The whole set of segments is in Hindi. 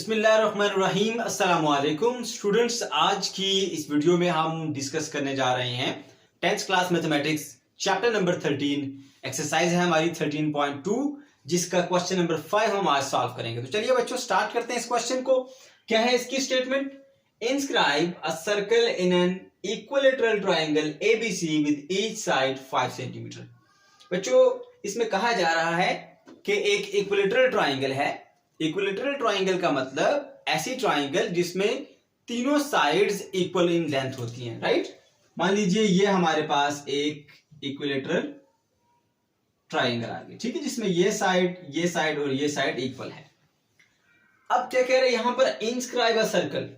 बिस्मिल्लाहिर्रहमानिर्रहीम अस्सलाम वालेकुम स्टूडेंट्स। आज की इस वीडियो में हम डिस्कस करने जा रहे हैं 10th class mathematics chapter number 13। Exercise है हमारी 13.2 जिसका क्वेश्चन नंबर 5 हम आज सॉल्व करेंगे। तो चलिए बच्चों स्टार्ट करते हैं इस क्वेश्चन को। क्या है इसकी statement? Inscribe a circle in an equilateral triangle ABC with each side 5 centimetre. बच्चों इसमें कहा जा रहा है कि एक इक्विलेटरल ट्रायंगल है। इक्विलेटरल ट्रायंगल का मतलब ऐसी ट्रायंगल जिसमें तीनों साइड्स इक्वल इन लेंथ होती हैं, राइट। मान लीजिए ये हमारे पास एक इक्विलेटरल ट्रायंगल आ गया, ठीक है, जिसमें ये साइड और ये साइड इक्वल है। अब क्या कह रहे हैं यहां पर? Inscribe a circle.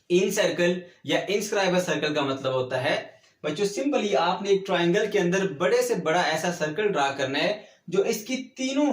In circle या इंस्क्राइब अ सर्कल का मतलब होता है बच्चों सिंपली आपने एक ट्रायंगल के अंदर बड़े से बड़ा ऐसा सर्कल ड्रा करना है जो इसकी तीनों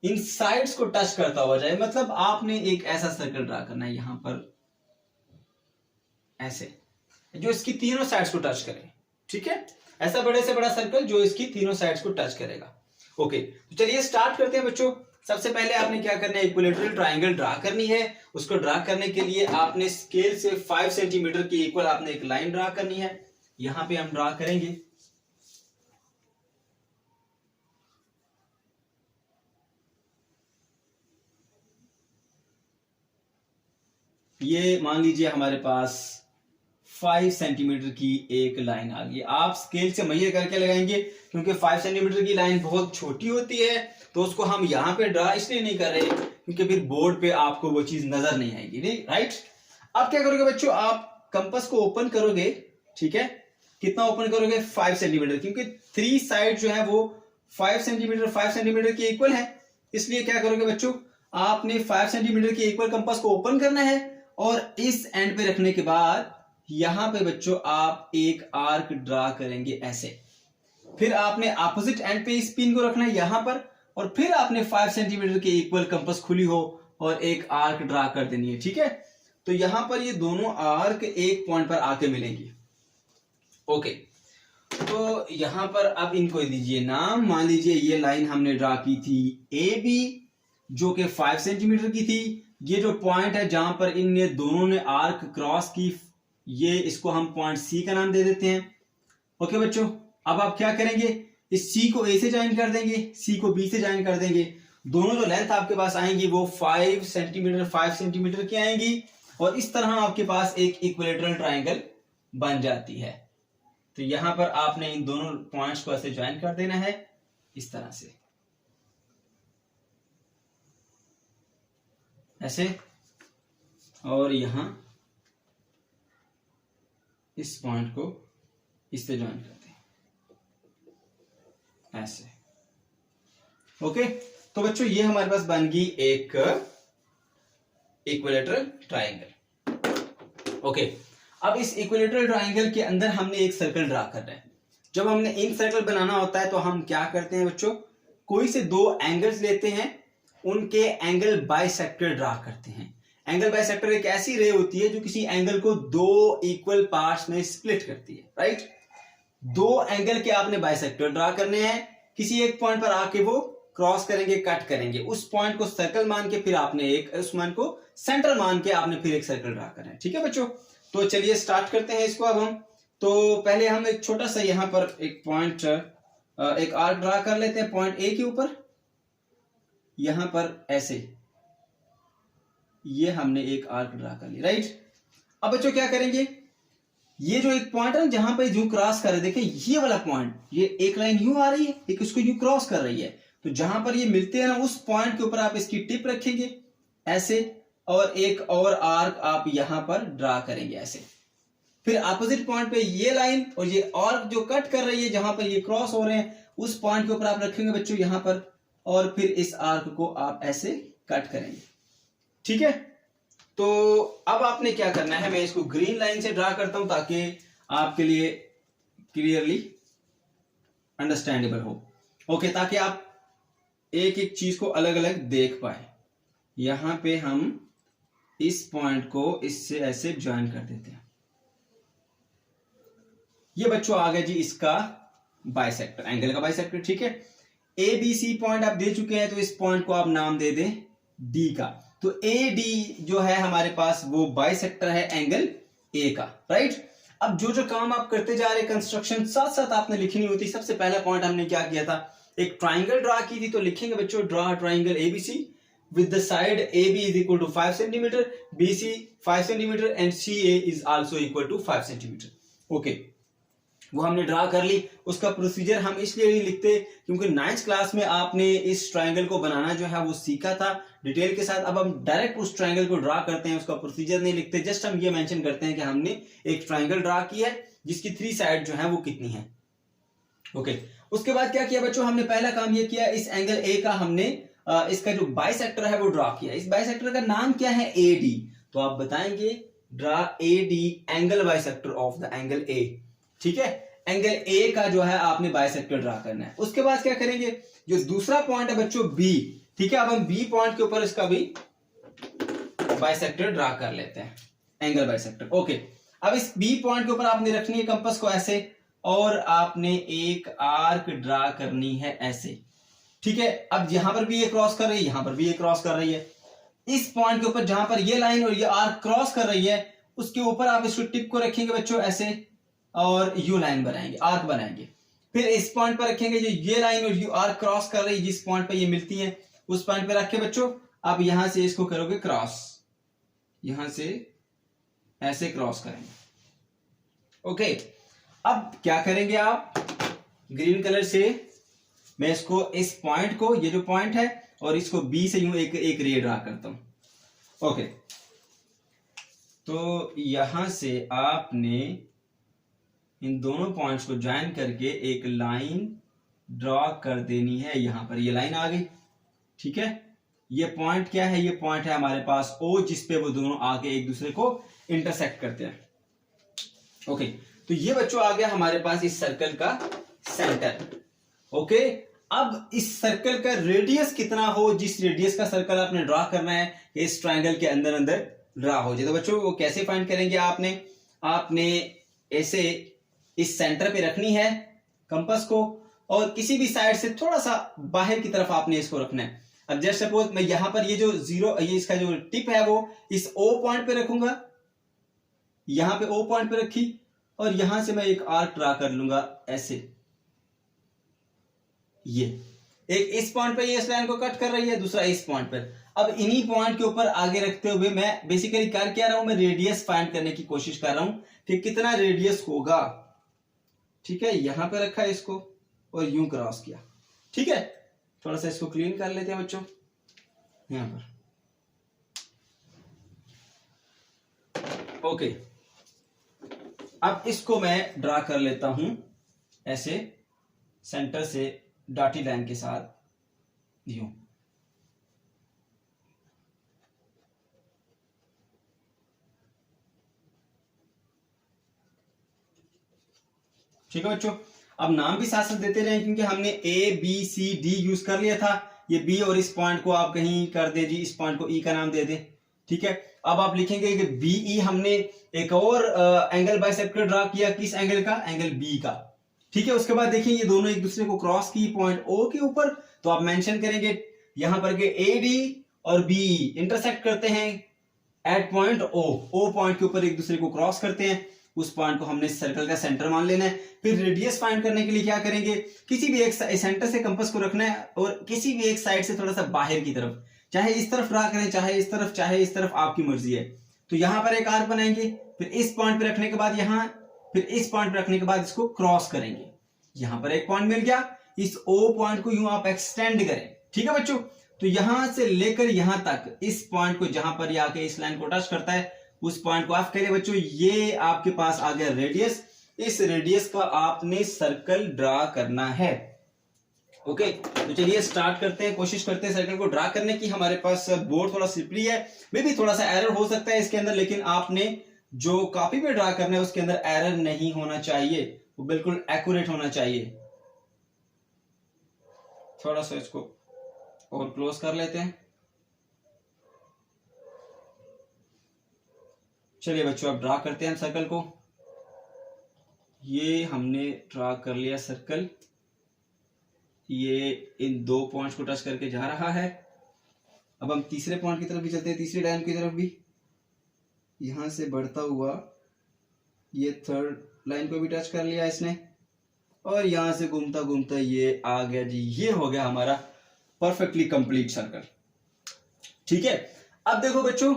इन साइड्स को टच करता हुआ जाए। मतलब आपने एक ऐसा सर्कल ड्रा करना है यहां पर ऐसे, जो इसकी तीनों साइड्स को टच करे, ठीक है। ऐसा बड़े से बड़ा सर्कल जो इसकी तीनों साइड्स को टच करेगा। ओके, तो चलिए स्टार्ट करते हैं बच्चों। सबसे पहले आपने क्या करना है? इक्विलेटरल ट्रायंगल ड्रा करनी है। उसको ड्रा करने के लिए आपने स्केल से 5 सेंटीमीटर की इक्वल आपने एक लाइन ड्रा करनी है। यहां पे हम ड्रा करेंगे। ये मान लीजिए हमारे पास 5 सेंटीमीटर की एक लाइन आ गई। आप स्केल से मेजर करके लगाएंगे क्योंकि 5 सेंटीमीटर की लाइन बहुत छोटी होती है, तो उसको हम यहां पे ड्रा इसलिए नहीं कर रहे क्योंकि फिर बोर्ड पे आपको वो चीज नजर नहीं आएगी, नहीं, राइट। अब क्या करोगे बच्चों? आप कंपास को ओपन करोगे, ठीक है। कितना ओपन करोगे? 5 सेंटीमीटर, क्योंकि 3 साइड जो है वो 5 सेंटीमीटर की इक्वल है। इसलिए क्या करोगे बच्चों? आपने 5 सेंटीमीटर की इक्वल कंपास को ओपन करना है और इस एंड पे रखने के बाद यहां पे बच्चों आप एक आर्क ड्रा करेंगे ऐसे। फिर आपने ऑपोजिट एंड पे इस पिन को रखना है यहां पर, और फिर आपने 5 सेंटीमीटर के इक्वल कंपास खुली हो और एक आर्क ड्रा कर देनी है, ठीक है। तो यहां पर ये दोनों आर्क एक पॉइंट पर आके मिलेंगी। ओके, तो यहां पर अब इनको दीजिए नाम। मान लीजिए ये लाइन हमने ड्रा की थी ए बी, जो कि 5 सेंटीमीटर की थी। ये जो पॉइंट है जहां पर इन दोनों ने आर्क क्रॉस की, ये इसको हम पॉइंट सी का नाम दे देते हैं। ओके बच्चों, अब आप क्या करेंगे? इस सी को ए से ज्वाइन कर देंगे, सी को बी से ज्वाइन कर देंगे। दोनों जो लेंथ आपके पास आएंगी वो 5 सेंटीमीटर की आएंगी, और इस तरह आपके पास एक इक्विलेटरल ट्रायंगल बन जाती है। तो यहां पर आपने इन दोनों पॉइंट्स को ऐसे ज्वाइन कर देना है इस तरह से, ऐसे, और यहां इस पॉइंट को इस पे ज्वाइन करते हैं ऐसे। ओके, तो बच्चों ये हमारे पास बन गई एक इक्विलेटरल ट्रायंगल। ओके, अब इस इक्विलेटरल ट्रायंगल के अंदर हमने एक सर्कल ड्रा करना है। जब हमने इन सर्कल बनाना होता है तो हम क्या करते हैं बच्चों? कोई से दो एंगल्स लेते हैं, उनके एंगल बाइसेक्टर ड्रा करते हैं। एंगल बाइसेक्टर एक ऐसी रे होती है जो किसी एंगल को दो इक्वल पार्ट्स में स्प्लिट करती है, राइट। दो एंगल के आपने बाइसेक्टर ड्रा करने हैं। किसी एक पॉइंट पर आके वो क्रॉस करेंगे, कट करेंगे। उस पॉइंट को सर्कल मान के फिर आपने एक उस पॉइंट को सेंटर मान के आपने फिर एक सर्कल ड्रा करना है, ठीक है बच्चों। तो चलिए स्टार्ट करते हैं इसको। अब हम तो पहले हम एक छोटा सा यहां पर एक पॉइंट, एक आर्क ड्रा कर लेते हैं पॉइंट ए के ऊपर। यहां पर ऐसे ये हमने एक आर्क ड्रा कर ली, राइट। अब बच्चों क्या करेंगे? ये जो एक पॉइंट है ना जहां पे यूं क्रॉस कर रहे, देखिए ये वाला पॉइंट, ये एक लाइन यूं आ रही है, एक इसको यूं क्रॉस कर रही है। तो जहां पर ये मिलते हैं ना उस पॉइंट के ऊपर आप इसकी टिप रखेंगे ऐसे, और एक और आर्क आप यहां पर ड्रा करेंगे ऐसे। फिर अपोजिट पॉइंट पे ये लाइन और ये आर्क जो कट कर रही है जहां पर ये क्रॉस हो रहे हैं उस पॉइंट के ऊपर आप रखेंगे बच्चों यहां पर, और फिर इस आर्क को आप ऐसे कट करेंगे, ठीक है। तो अब आपने क्या करना है? मैं इसको ग्रीन लाइन से ड्रा करता हूं ताकि आपके लिए क्लियरली अंडरस्टैंडेबल हो। ओके, ताकि आप एक एक चीज को अलग अलग देख पाए। यहां पे हम इस पॉइंट को इससे ऐसे ज्वाइन कर देते हैं। ये बच्चों आ गया जी इसका बाइसेक्टर, एंगल का बाइसेक्टर, ठीक है। ए बी सी पॉइंट आप दे चुके हैं, तो इस पॉइंट को आप नाम दे दें डी का। तो ए डी जो है हमारे पास वो बाइसेक्टर है एंगल ए का, राइट। अब जो जो काम आप करते जा रहे कंस्ट्रक्शन साथ साथ आपने लिखनी होती। सबसे पहला पॉइंट हमने क्या किया था, एक ट्राइंगल ड्रा की थी, तो लिखेंगे बच्चों draw triangle ABC with the side AB is equal to 5 centimeter, BC 5 centimeter and CA is also equal to 5 centimeter. Okay, वो हमने ड्रा कर ली। उसका प्रोसीजर हम इसलिए नहीं लिखते क्योंकि 9th क्लास में आपने इस ट्राइंगल को बनाना जो है वो सीखा था डिटेल के साथ। अब हम डायरेक्ट उस ट्राइंगल को ड्रा करते हैं, उसका प्रोसीजर नहीं लिखते, जस्ट हम ये मेंशन करते हैं कि हमने एक ट्राइंगल ड्रा की है जिसकी 3 साइड जो है वो कितनी है। ओके, उसके बाद क्या किया बच्चों, हमने पहला काम ये किया, इस एंगल ए का हमने इसका जो बाइसेक्टर है वो ड्रा किया। इस बाइसेक्टर का नाम क्या है, ए डी। तो आप बताएंगे draw A D angle bisector of the angle A, ठीक है। एंगल ए का जो है आपने बाइसेक्टर ड्रा करना है। उसके बाद क्या करेंगे, जो दूसरा पॉइंट है बच्चों बी, ठीक है। अब हम बी पॉइंट के ऊपर इसका भी बाइसेक्टर ड्रा कर लेते हैं, एंगल बाइसेक्टर। ओके, अब इस बी पॉइंट के ऊपर आपने रखनी है कंपास को ऐसे, और आपने एक आर्क ड्रा करनी है ऐसे, ठीक है। अब यहां पर भी ये क्रॉस कर रही है, यहां पर भी ये क्रॉस कर रही है। इस पॉइंट के ऊपर जहां पर ये लाइन और ये आर्क क्रॉस कर रही है उसके ऊपर आप इसको टिप को रखेंगे बच्चों ऐसे, और यू लाइन बनाएंगे, आर्क बनाएंगे। फिर इस पॉइंट पर रखेंगे जो ये लाइन और यू आर्क क्रॉस कर रही है, जिस पॉइंट पर ये मिलती है उस पॉइंट पर रखे बच्चों। आप यहां से इसको करोगे क्रॉस, यहां से ऐसे क्रॉस करेंगे। ओके, अब क्या करेंगे आप, ग्रीन कलर से मैं इसको इस पॉइंट को, ये जो पॉइंट है, और इसको बी से यूं एक रे ड्रा करता हूं। ओके, तो यहां से आपने इन दोनों पॉइंट्स को ज्वाइन करके एक लाइन ड्रॉ कर देनी है। यहां पर ये लाइन आ गई, ठीक है। ये पॉइंट क्या है, ये पॉइंट है हमारे पास ओ, जिसपे वो दोनों आके एक दूसरे को इंटरसेक्ट करते हैं। ओके, तो ये बच्चों आ गया हमारे पास इस सर्कल का सेंटर। ओके, अब इस सर्कल का रेडियस कितना हो, जिस रेडियस का सर्कल आपने ड्रा करना है इस ट्राइंगल के अंदर अंदर ड्रा हो जाए। तो बच्चों वो कैसे फाइंड करेंगे, आपने ऐसे इस सेंटर पे रखनी है कंपास को, और किसी भी साइड से थोड़ा सा बाहर की तरफ आपने इसको रखना है। अब जस्ट सपोज मैं यहां पर ये जो जीरो, ये इसका जो टिप है वो इस ओ पॉइंट पे रखूंगा, यहां पे ओ पॉइंट पे रखी, और यहां से मैं एक आर्क ड्रा कर लूंगा ऐसे। ये एक इस पॉइंट पे ये इस लाइन को कट कर रही है, दूसरा इस पॉइंट पर। अब इन्हीं पॉइंट के ऊपर आगे रखते हुए मैं बेसिकली कर क्या रहा हूं, मैं रेडियस फाइंड करने की कोशिश कर रहा हूं कि कितना रेडियस होगा, ठीक है। यहां पे रखा इसको और यूं क्रॉस किया, ठीक है। थोड़ा सा इसको क्लीन कर लेते हैं बच्चों, यहां पर। ओके, अब इसको मैं ड्रा कर लेता हूं ऐसे, सेंटर से डॉटी लाइन के साथ यूं। ठीक है बच्चों, अब नाम भी साथ साथ देते रहे क्योंकि हमने A B C D use कर लिया था। ये बी और इस पॉइंट को आप कहीं कर दे जी, इस पॉइंट को ई का नाम दे दे, ठीक है। अब आप लिखेंगे कि बी ई, हमने एक और एंगल बाइसेक्टर ड्रा किया, किस एंगल का, एंगल बी का, ठीक है। उसके बाद देखिए ये दोनों एक दूसरे को क्रॉस की पॉइंट ओ के ऊपर, तो आप मेंशन करेंगे यहां पर के ए डी और बी इंटरसेक्ट करते हैं at point O, O point के ऊपर एक दूसरे को क्रॉस करते हैं। उस पॉइंट को हमने सर्कल का सेंटर मान लेना है। फिर रेडियस फाइंड करने के लिए क्या करेंगे, किसी भी एक सेंटर से कंपास को रखना है और किसी भी एक साइड से थोड़ा सा बाहर की तरफ, चाहे इस तरफ ड्रा करें, चाहे इस तरफ, चाहे इस तरफ, आपकी मर्जी है। तो यहां पर एक आर्क बनाएंगे, फिर इस पॉइंट पे रखने के बाद यहां, फिर इस पॉइंट पे रखने के बाद इसको क्रॉस करेंगे। यहां पर एक पॉइंट मिल गया, इस ओ पॉइंट को यूं आप एक्सटेंड करें, ठीक है बच्चों। तो यहां से लेकर यहां तक, इस पॉइंट को जहां पर ये आके इस लाइन को टच करता है, उस पॉइंट को आप कह रहे बच्चों, ये आपके पास आ गया रेडियस। इस रेडियस का आपने सर्कल ड्रा करना है। ओके, तो चलिए स्टार्ट करते हैं, कोशिश करते हैं सर्कल को ड्रा करने की। हमारे पास बोर्ड थोड़ा स्लिपरी है, मे भी थोड़ा सा एरर हो सकता है इसके अंदर, लेकिन आपने जो कॉपी पे ड्रा करना है उसके अंदर एरर नहीं होना चाहिए, वो बिल्कुल एक्यूरेट होना चाहिए। थोड़ा सा इसको और क्लोज कर लेते हैं। चलिए बच्चों, अब ड्रा करते हैं हम सर्कल को। ये हमने ड्रा कर लिया सर्कल, ये इन दो पॉइंट्स को टच करके जा रहा है। अब हम तीसरे पॉइंट की तरफ भी चलते हैं, तीसरी लाइन की तरफ भी, यहां से बढ़ता हुआ ये थर्ड लाइन को भी टच कर लिया इसने, और यहां से घूमता घूमता ये आ गया जी, ये हो गया हमारा परफेक्टली कंप्लीट सर्कल। ठीक है, अब देखो बच्चों,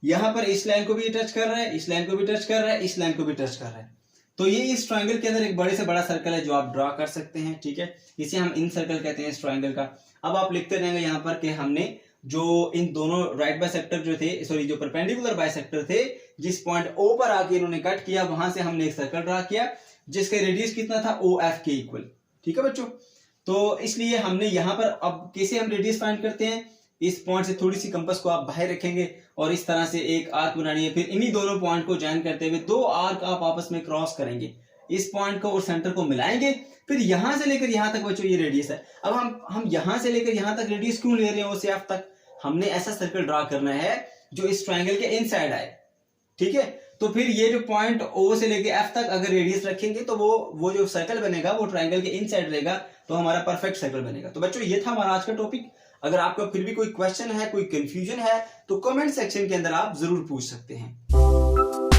यहां पर इस लाइन को भी टच कर रहा है, इस लाइन को भी टच कर रहा है, इस लाइन को भी टच कर रहा है, तो ये इस ट्रायंगल के अंदर एक बड़े से बड़ा सर्कल है जो आप ड्रॉ कर सकते हैं। ठीक है, इसे हम इन सर्कल कहते हैं इस ट्रायंगल का। अब आप लिखते रहेंगे यहाँ पर कि हमने जो इन दोनों राइट बाइसेक्टर जो थे, सॉरी जो परपेंडिकुलर बाइसेक्टर थे, जिस पॉइंट ओ पर आके इन्होंने कट किया, वहां से हमने एक सर्कल ड्रॉ किया जिसका रेडियस कितना था, ओ एफ के इक्वल। ठीक है बच्चों, तो इसलिए हमने यहाँ पर, अब कैसे हम रेडियस फाइंड करते हैं, इस पॉइंट से थोड़ी सी कंपास को आप बाहर रखेंगे और इस तरह से एक आर्क बनानी है, फिर इन्हीं दोनों पॉइंट को ज्वाइन करते हुए दो आर्क आप आपस में क्रॉस करेंगे, इस पॉइंट को और सेंटर को मिलाएंगे, फिर यहां से लेकर यहां तक बच्चों ये रेडियस है। अब हम यहां से लेकर यहां तक रेडियस क्यों ले रहे हैं, ओ से एफ तक, हमने ऐसा सर्कल ड्रॉ करना है जो इस ट्रायंगल के इनसाइड आए। ठीक है, तो फिर ये जो पॉइंट ओ से लेकर एफ तक अगर रेडियस रखेंगे तो वो जो सर्कल बनेगा वो ट्रायंगल के इनसाइड रहेगा, तो हमारा परफेक्ट सर्कल बनेगा। तो बच्चों ये था हमारा आज का टॉपिक। अगर आपका फिर भी कोई क्वेश्चन है, कोई कंफ्यूजन है, तो कमेंट सेक्शन के अंदर आप जरूर पूछ सकते हैं।